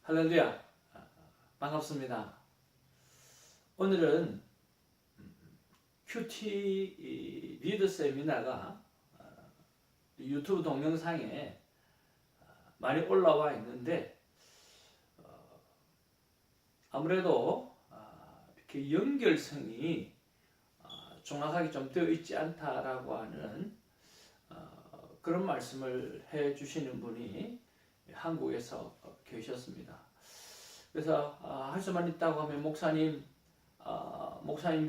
할렐루야. 반갑습니다. 오늘은 큐티 리더 세미나가 유튜브 동영상에 많이 올라와 있는데 아무래도 이렇게 연결성이 정확하게 좀 되어 있지 않다라고 하는 그런 말씀을 해 주시는 분이 한국에서 계셨습니다. 그래서 할 수만 있다고 하면 목사님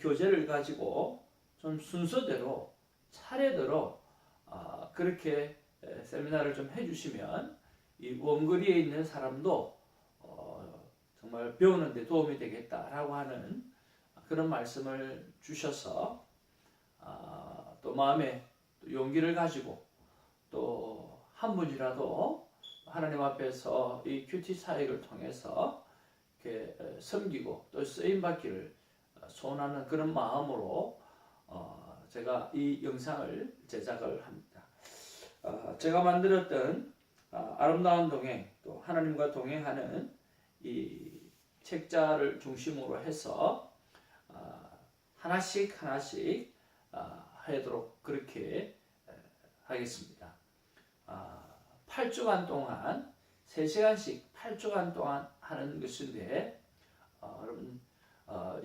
교재를 가지고 좀 순서대로 차례대로 그렇게 세미나를 좀 해주시면 이 원거리에 있는 사람도 정말 배우는 데 도움이 되겠다라고 하는 그런 말씀을 주셔서 또 마음에 용기를 가지고 또 한 분이라도 하나님 앞에서 이 큐티 사역을 통해서 이렇게 섬기고 또 쓰임 받기를 소원하는 그런 마음으로 제가 이 영상을 제작을 합니다. 제가 만들었던 아름다운 동행, 또 하나님과 동행하는 이 책자를 중심으로 해서 하나씩 하도록 그렇게 하겠습니다. 8주간 동안 3시간씩 8주간 동안 하는 것인데 여러분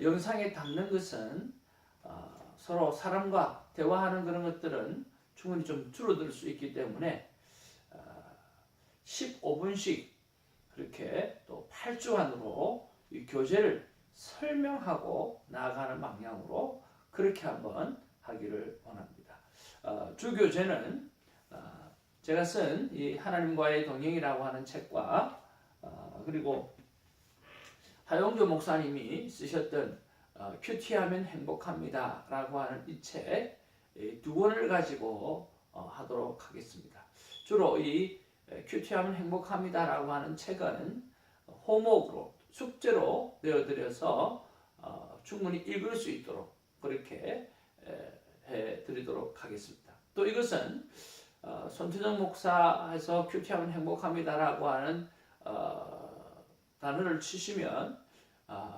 영상에 담는 것은 서로 사람과 대화하는 그런 것들은 충분히 좀 줄어들 수 있기 때문에 15분씩 그렇게 또 8주간으로 이 교재를 설명하고 나아가는 방향으로 그렇게 한번 하기를 원합니다. 주교재는 제가 쓴 이 하나님과의 동행이라고 하는 책과 그리고 하용조 목사님이 쓰셨던 큐티하면 행복합니다 라고 하는 이 책 두 권을 가지고 하도록 하겠습니다. 주로 이 큐티하면 행복합니다 라고 하는 책은 호목으로 숙제로 내어드려서 충분히 읽을 수 있도록 그렇게 해드리도록 하겠습니다. 또 이것은 손태정 목사에서 큐티하면 행복합니다라고 하는 단어를 치시면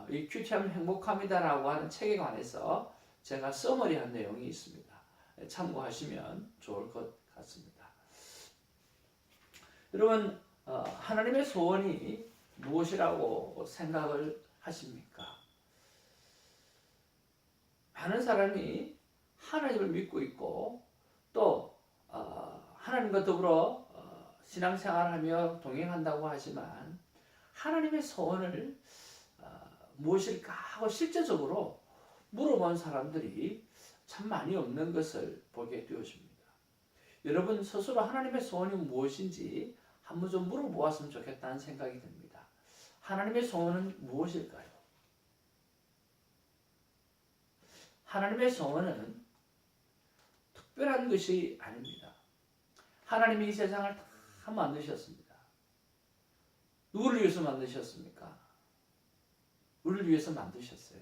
이 큐티하면 행복합니다라고 하는 책에 관해서 제가 서머리한 내용이 있습니다. 참고하시면 좋을 것 같습니다. 여러분 하나님의 소원이 무엇이라고 생각을 하십니까? 많은 사람이 하나님을 믿고 있고 또 하나님과 더불어 신앙생활하며 동행한다고 하지만 하나님의 소원을 무엇일까 하고 실제적으로 물어본 사람들이 참 많이 없는 것을 보게 되어집니다. 여러분 스스로 하나님의 소원이 무엇인지 한번 좀 물어보았으면 좋겠다는 생각이 듭니다. 하나님의 소원은 무엇일까요? 하나님의 소원은 특별한 것이 아닙니다. 하나님이 이 세상을 다 만드셨습니다. 누구를 위해서 만드셨습니까? 우리를 위해서 만드셨어요.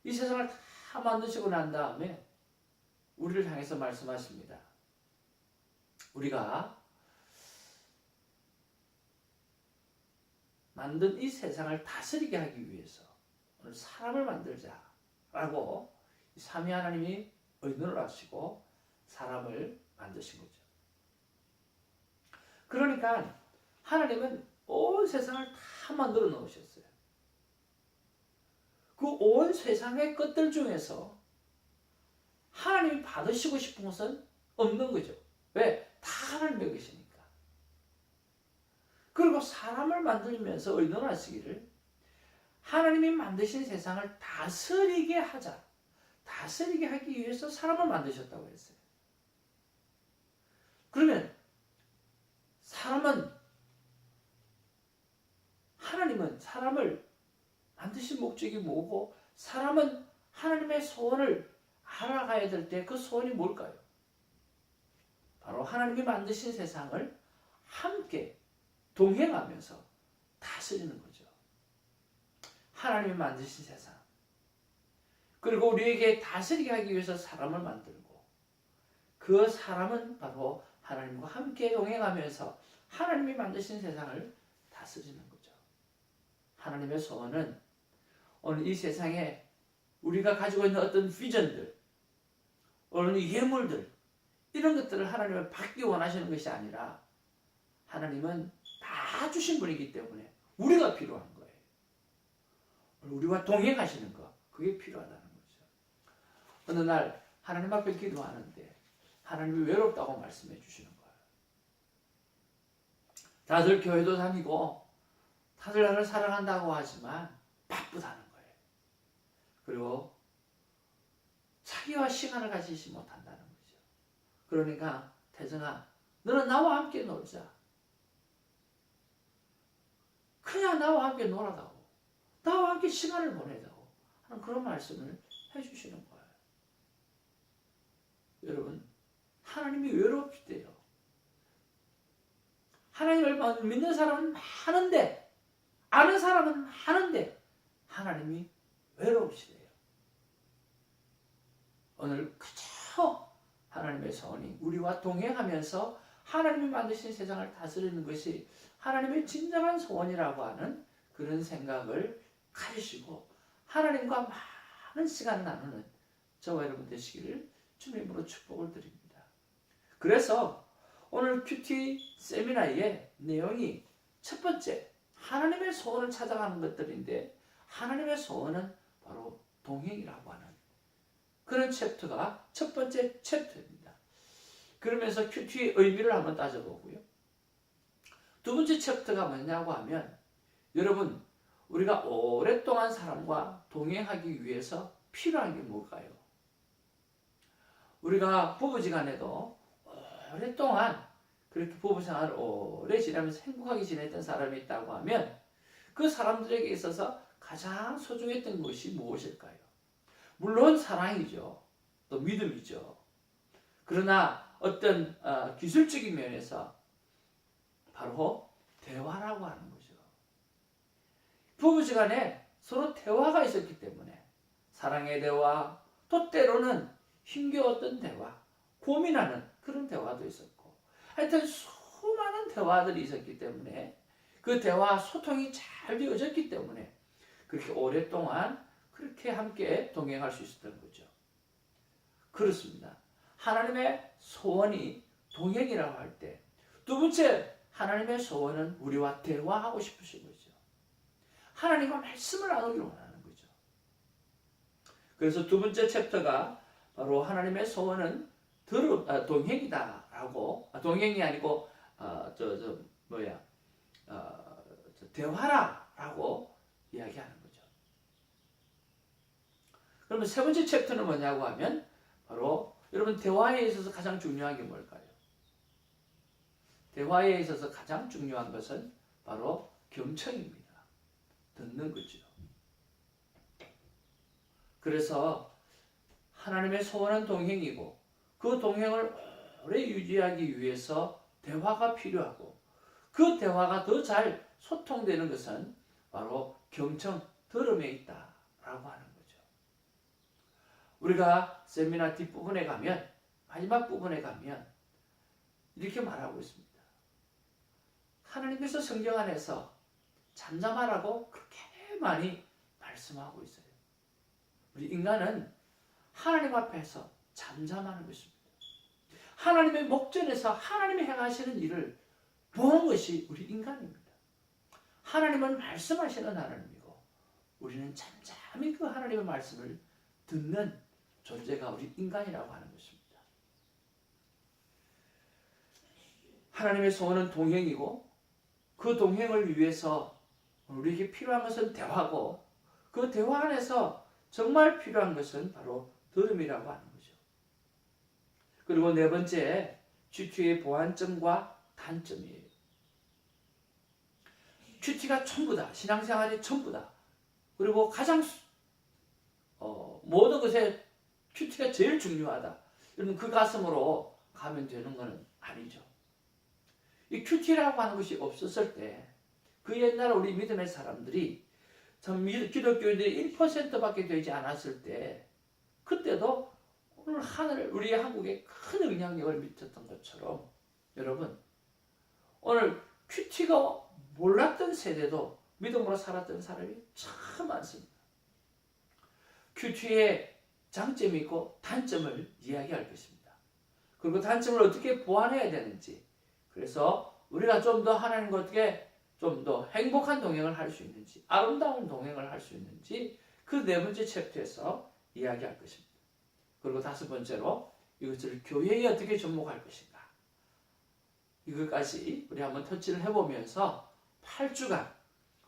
이 세상을 다 만드시고 난 다음에 우리를 향해서 말씀하십니다. 우리가 만든 이 세상을 다스리게 하기 위해서 오늘 사람을 만들자라고 삼위 하나님이 의논을 하시고 사람을 만드신 거죠. 그러니까 하나님은 온 세상을 다 만들어 놓으셨어요. 그 온 세상의 것들 중에서 하나님이 받으시고 싶은 것은 없는 거죠. 왜? 다 하나님의 것이니까. 그리고 사람을 만들면서 의논하시기를 하나님이 만드신 세상을 다스리게 하자. 다스리게 하기 위해서 사람을 만드셨다고 했어요. 그러면 하나님은 사람을 만드신 목적이 뭐고 사람은 하나님의 소원을 알아가야 될 때 그 소원이 뭘까요? 바로 하나님이 만드신 세상을 함께 동행하면서 다스리는 거죠. 하나님이 만드신 세상. 그리고 우리에게 다스리게 하기 위해서 사람을 만들고 그 사람은 바로 하나님과 함께 동행하면서 하나님이 만드신 세상을 다스리는 거죠. 하나님의 소원은 오늘 이 세상에 우리가 가지고 있는 어떤 비전들, 어떤 예물들, 이런 것들을 하나님을 받기 원하시는 것이 아니라 하나님은 다 주신 분이기 때문에 우리가 필요한 거예요. 우리와 동행하시는 거, 그게 필요하다는 거죠. 어느 날 하나님 앞에 기도하는데 하나님이 외롭다고 말씀해 주시는 거예요. 다들 교회도 다니고 다들 나를 사랑한다고 하지만 바쁘다는 거예요. 그리고 자기와 시간을 가지지 못한다는 거죠. 그러니까 태정아, 너는 나와 함께 놀자. 그냥 나와 함께 놀아다오. 나와 함께 시간을 보내자고 하는 그런 말씀을 해주시는 거예요. 여러분, 하나님이 외롭대요. 하나님을 믿는 사람은 많은데, 아는 사람은 많은데 하나님이 외로우시대요. 오늘 그저 하나님의 소원이 우리와 동행하면서 하나님이 만드신 세상을 다스리는 것이 하나님의 진정한 소원이라고 하는 그런 생각을 가지시고 하나님과 많은 시간을 나누는 저와 여러분 되시기를 주님으로 축복을 드립니다. 그래서 오늘 큐티 세미나의 내용이 첫 번째, 하나님의 소원을 찾아가는 것들인데 하나님의 소원은 바로 동행이라고 하는 그런 챕터가 첫 번째 챕터입니다. 그러면서 큐티의 의미를 한번 따져보고요. 두 번째 챕터가 뭐냐고 하면 여러분, 우리가 오랫동안 사람과 동행하기 위해서 필요한 게 뭘까요? 우리가 부부지간에도 오랫동안 그렇게 부부생활을 오래 지내면서 행복하게 지냈던 사람이 있다고 하면 그 사람들에게 있어서 가장 소중했던 것이 무엇일까요? 물론 사랑이죠. 또 믿음이죠. 그러나 어떤 기술적인 면에서 바로 대화라고 하는 거죠. 부부지간에 서로 대화가 있었기 때문에 사랑의 대화, 또 때로는 힘겨웠던 대화, 고민하는 그런 대화도 있었고 하여튼 수많은 대화들이 있었기 때문에 그 대화 소통이 잘 되어졌기 때문에 그렇게 오랫동안 그렇게 함께 동행할 수 있었던 거죠. 그렇습니다. 하나님의 소원이 동행이라고 할 때 두 번째, 하나님의 소원은 우리와 대화하고 싶으신 거죠. 하나님과 말씀을 나누기를 원하는 거죠. 그래서 두 번째 챕터가 바로 하나님의 소원은 동행이다라고, 동행이 아니고 대화라라고 이야기하는 거죠. 그러면 세 번째 챕터는 뭐냐고 하면 바로 여러분 대화에 있어서 가장 중요한 게 뭘까요? 대화에 있어서 가장 중요한 것은 바로 경청입니다. 듣는 거죠. 그래서 하나님의 소원은 동행이고 그 동행을 오래 유지하기 위해서 대화가 필요하고 그 대화가 더 잘 소통되는 것은 바로 경청, 들음에 있다라고 하는 거죠. 우리가 세미나 뒷부분에 가면, 마지막 부분에 가면 이렇게 말하고 있습니다. 하나님께서 성경 안에서 잠잠하라고 그렇게 많이 말씀하고 있어요. 우리 인간은 하나님 앞에서 잠잠하는 것입니다. 하나님의 목전에서 하나님이 행하시는 일을 보는 것이 우리 인간입니다. 하나님은 말씀하시는 하나님이고 우리는 잠잠히 그 하나님의 말씀을 듣는 존재가 우리 인간이라고 하는 것입니다. 하나님의 소원은 동행이고 그 동행을 위해서 우리에게 필요한 것은 대화고 그 대화 안에서 정말 필요한 것은 바로 들음이라고 하는 거죠. 그리고 네 번째, 큐티의 보완점과 단점이에요. 큐티가 전부다. 신앙생활이 전부다. 그리고 가장 모든 것에 큐티가 제일 중요하다. 여러분 그 가슴으로 가면 되는 것은 아니죠. 이 큐티라고 하는 것이 없었을 때 그 옛날 우리 믿음의 사람들이 기독교인들이 1%밖에 되지 않았을 때 그때도 오늘 하늘 우리 한국에 큰 영향력을 미쳤던 것처럼 여러분 오늘 큐티가 몰랐던 세대도 믿음으로 살았던 사람이 참 많습니다. 큐티의 장점이 있고 단점을 이야기할 것입니다. 그리고 단점을 어떻게 보완해야 되는지, 그래서 우리가 좀 더 하나님과 어떻게 좀 더 행복한 동행을 할 수 있는지, 아름다운 동행을 할 수 있는지, 그 네 번째 챕터에서 이야기할 것입니다. 그리고 다섯 번째로 이것을 교회에 어떻게 접목할 것인가, 이것까지 우리 한번 터치를 해보면서 8주간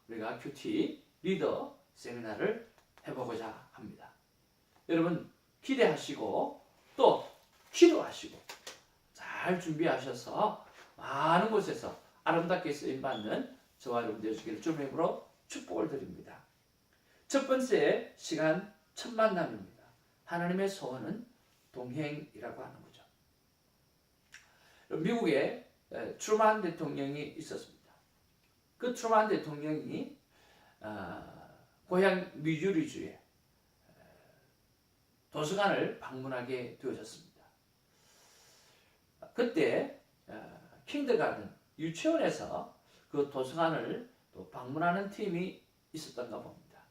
우리가 큐티 리더 세미나를 해보고자 합니다. 여러분 기대하시고 또 기도하시고 잘 준비하셔서 많은 곳에서 아름답게 쓰임받는 저와 여러분 되시기를 주님의 이름으로 축복을 드립니다. 첫 번째 시간 첫 만남입니다. 하나님의 소원은 동행이라고 하는 거죠. 미국에 트루만 대통령이 있었습니다. 그 트루만 대통령이 고향 미주리주에 도서관을 방문하게 되어졌습니다. 그때 킨더가든 유치원에서 그 도서관을 또 방문하는 팀이 있었던가 봅니다.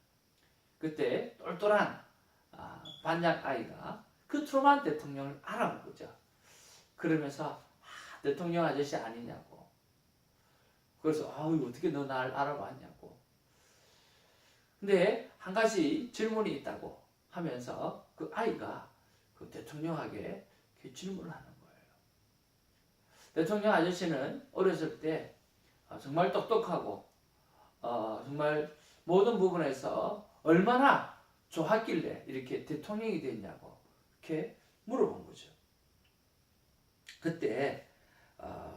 그때 똘똘한 반장 아이가 그 트루만 대통령을 알아본 거죠. 그러면서 대통령 아저씨 아니냐고. 그래서 이거 어떻게 너 날 알아봤냐고. 근데 한 가지 질문이 있다고 하면서 그 아이가 그 대통령에게 질문을 하는 거예요. 대통령 아저씨는 어렸을 때 정말 똑똑하고 정말 모든 부분에서 얼마나 좋았길래 이렇게 대통령이 됐냐고 이렇게 물어본 거죠. 그때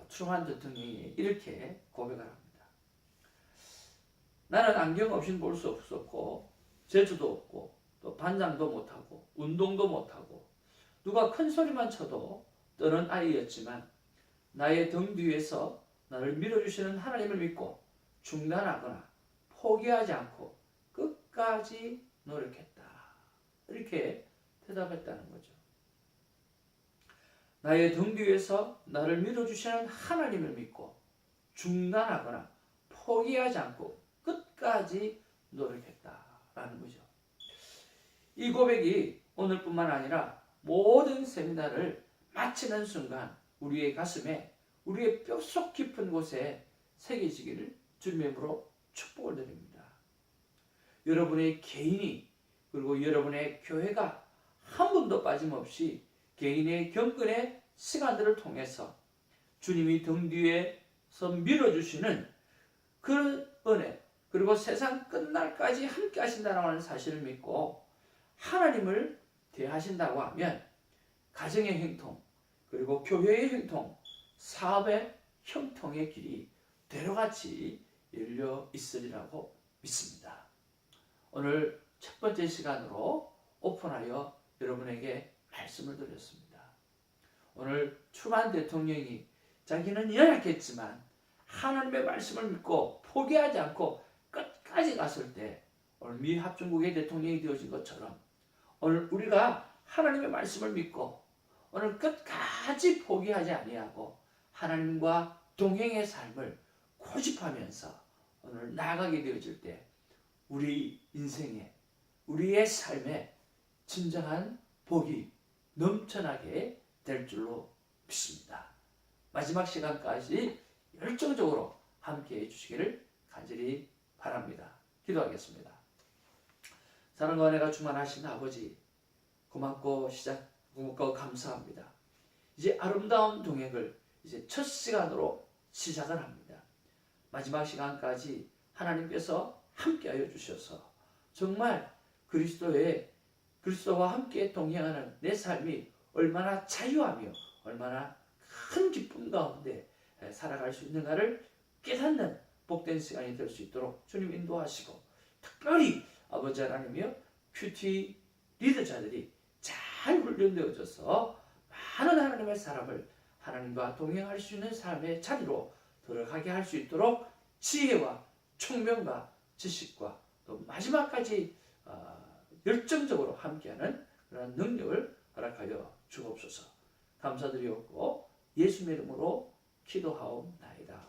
트루만 대통령이 이렇게 고백을 합니다. 나는 안경 없이는 볼 수 없었고 재주도 없고 또 반장도 못하고 운동도 못하고 누가 큰 소리만 쳐도 떠는 아이였지만 나의 등 뒤에서 나를 밀어주시는 하나님을 믿고 중단하거나 포기하지 않고 끝까지 노력했다. 이렇게 대답했다는 거죠. 나의 등 뒤에서 나를 밀어주시는 하나님을 믿고 중단하거나 포기하지 않고 끝까지 노력했다라는 거죠. 이 고백이 오늘뿐만 아니라 모든 세미나를 마치는 순간 우리의 가슴에, 우리의 뼛속 깊은 곳에 새겨지기를 주님의 이름으로 축복을 드립니다. 여러분의 개인이 그리고 여러분의 교회가 한 번도 빠짐없이 개인의 경건의 시간들을 통해서 주님이 등 뒤에서 밀어주시는 그 은혜, 그리고 세상 끝날까지 함께 하신다는 하는 사실을 믿고 하나님을 대하신다고 하면 가정의 형통, 그리고 교회의 형통, 사업의 형통의 길이 되로같이 열려 있으리라고 믿습니다. 오늘 첫 번째 시간으로 오픈하여 여러분에게 말씀을 드렸습니다. 오늘 트루만 대통령이 자기는 연약했지만 하나님의 말씀을 믿고 포기하지 않고 끝까지 갔을 때 오늘 미 합중국의 대통령이 되어진 것처럼 오늘 우리가 하나님의 말씀을 믿고 오늘 끝까지 포기하지 아니하고 하나님과 동행의 삶을 고집하면서 오늘 나아가게 되어질 때 우리 인생에, 우리의 삶에 진정한 복이 넘쳐나게 될 줄로 믿습니다. 마지막 시간까지 열정적으로 함께 해주시기를 간절히 바랍니다. 기도하겠습니다. 사랑과 은혜가 충만하신 아버지, 고맙고 감사합니다. 이제 아름다운 동행을 이제 첫 시간으로 시작을 합니다. 마지막 시간까지 하나님께서 함께하여 주셔서 정말 그리스도와 함께 동행하는 내 삶이 얼마나 자유하며 얼마나 큰 기쁨 가운데 살아갈 수 있는가를 깨닫는 복된 시간이 될 수 있도록 주님 인도하시고, 특별히 아버지 하나님이여 큐티 리더자들이 잘 훈련되어져서 많은 하나님의 사람을 하나님과 동행할 수 있는 삶의 자리로 들어가게 할 수 있도록 지혜와 총명과 지식과 또 마지막까지 열정적으로 함께하는 그런 능력을 허락하여 주옵소서. 감사드리옵고 예수님의 이름으로 기도하옵나이다.